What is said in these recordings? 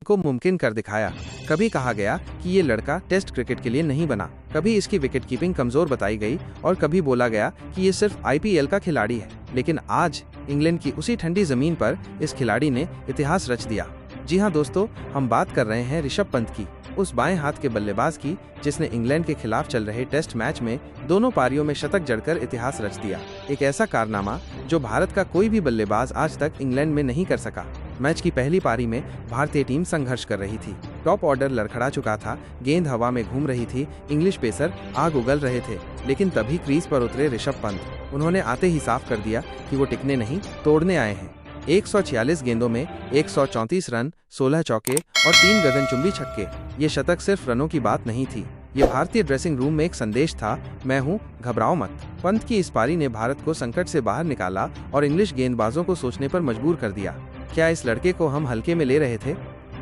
को मुमकिन कर दिखाया। कभी कहा गया कि ये लड़का टेस्ट क्रिकेट के लिए नहीं बना, कभी इसकी विकेट कीपिंग कमजोर बताई गई और कभी बोला गया कि ये सिर्फ आईपीएल का खिलाड़ी है। लेकिन आज इंग्लैंड की उसी ठंडी जमीन पर इस खिलाड़ी ने इतिहास रच दिया। जी हाँ दोस्तों, हम बात कर रहे हैं ऋषभ पंत की, उस बाएं हाथ के बल्लेबाज की जिसने इंग्लैंड के खिलाफ चल रहे टेस्ट मैच में दोनों पारियों में शतक जड़कर इतिहास रच दिया। एक ऐसा कारनामा जो भारत का कोई भी बल्लेबाज आज तक इंग्लैंड में नहीं कर सका। मैच की पहली पारी में भारतीय टीम संघर्ष कर रही थी। टॉप ऑर्डर लड़खड़ा चुका था, गेंद हवा में घूम रही थी, इंग्लिश पेसर आग उगल रहे थे। लेकिन तभी क्रीज पर उतरे ऋषभ पंत। उन्होंने आते ही साफ कर दिया कि वो टिकने नहीं, तोड़ने आए हैं। 146 गेंदों में 134 रन, 16 चौके और 3 गगनचुंबी छक्के। ये शतक सिर्फ रनों की बात नहीं थी, ये भारतीय ड्रेसिंग रूम में एक संदेश था, मैं हूँ, घबराओ मत। पंत की इस पारी ने भारत को संकट से बाहर निकाला और इंग्लिश गेंदबाजों को सोचने पर मजबूर कर दिया। क्या इस लड़के को हम हल्के में ले रहे थे?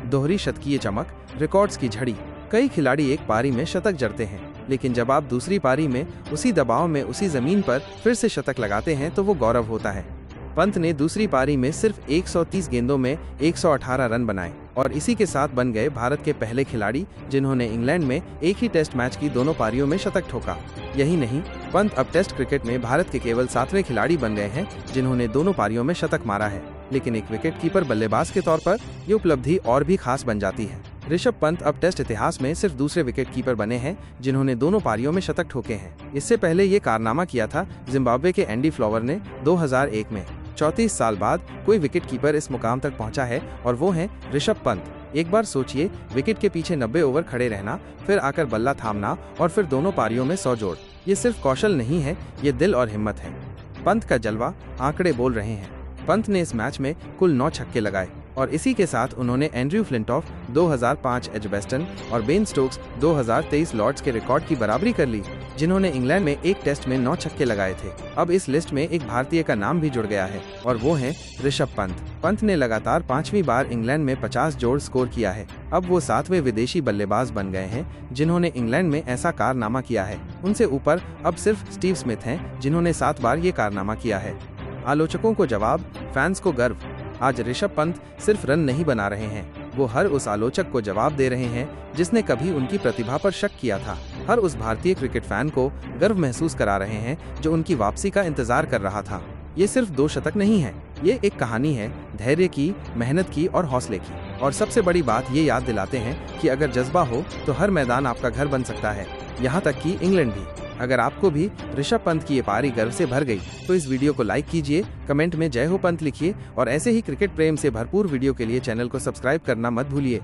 दोहरी शतकीय चमक, रिकॉर्ड्स की झड़ी। कई खिलाड़ी एक पारी में शतक जड़ते हैं, लेकिन जब आप दूसरी पारी में उसी दबाव में उसी जमीन पर फिर से शतक लगाते हैं तो वो गौरव होता है। पंत ने दूसरी पारी में सिर्फ 130 गेंदों में 118 रन बनाए और इसी के साथ बन गए भारत के पहले खिलाड़ी जिन्होंने इंग्लैंड में एक ही टेस्ट मैच की दोनों पारियों में शतक ठोका। यही नहीं, पंत अब टेस्ट क्रिकेट में भारत के केवल 7वें खिलाड़ी बन गए हैं जिन्होंने दोनों पारियों में शतक मारा है। लेकिन एक विकेट कीपर बल्लेबाज के तौर पर ये उपलब्धि और भी खास बन जाती है। ऋषभ पंत अब टेस्ट इतिहास में सिर्फ दूसरे विकेट कीपर बने हैं जिन्होंने दोनों पारियों में शतक ठोके हैं। इससे पहले ये कारनामा किया था जिम्बाब्वे के एंडी फ्लावर ने 2001 में। 34 साल बाद कोई विकेट कीपर इस मुकाम तक पहुंचा है और वो है ऋषभ पंत। एक बार सोचिए, विकेट के पीछे 90 ओवर खड़े रहना, फिर आकर बल्ला थामना और फिर दोनों पारियों में 100 जोड़। ये सिर्फ कौशल नहीं है, ये दिल और हिम्मत है। पंत का जलवा आंकड़े बोल रहे हैं। पंत ने इस मैच में कुल 9 छक्के लगाए और इसी के साथ उन्होंने एंड्रयू फ्लिंटॉफ 2005 एजबेस्टन और बेन स्टोक्स 2023 लॉर्ड्स के रिकॉर्ड की बराबरी कर ली, जिन्होंने इंग्लैंड में एक टेस्ट में 9 छक्के लगाए थे। अब इस लिस्ट में एक भारतीय का नाम भी जुड़ गया है और वो है ऋषभ पंत। पंत ने लगातार 5वीं बार इंग्लैंड में 50 जोड़ स्कोर किया है। अब वो 7वें विदेशी बल्लेबाज बन गए हैं जिन्होंने इंग्लैंड में ऐसा कारनामा किया है। उनसे ऊपर अब सिर्फ स्टीव स्मिथ हैं जिन्होंने 7 बार ये कारनामा किया है। आलोचकों को जवाब, फैंस को गर्व। आज ऋषभ पंत सिर्फ रन नहीं बना रहे हैं, वो हर उस आलोचक को जवाब दे रहे हैं जिसने कभी उनकी प्रतिभा पर शक किया था। हर उस भारतीय क्रिकेट फैन को गर्व महसूस करा रहे हैं जो उनकी वापसी का इंतजार कर रहा था। ये सिर्फ 2 शतक नहीं है, ये एक कहानी है धैर्य की, मेहनत की और हौसले की। और सबसे बड़ी बात ये याद दिलाते हैं कि अगर जज्बा हो तो हर मैदान आपका घर बन सकता है, यहाँ तक कि इंग्लैंड भी। अगर आपको भी ऋषभ पंत की ये पारी गर्व से भर गई तो इस वीडियो को लाइक कीजिए, कमेंट में जय हो पंत लिखिए और ऐसे ही क्रिकेट प्रेम से भरपूर वीडियो के लिए चैनल को सब्सक्राइब करना मत भूलिए।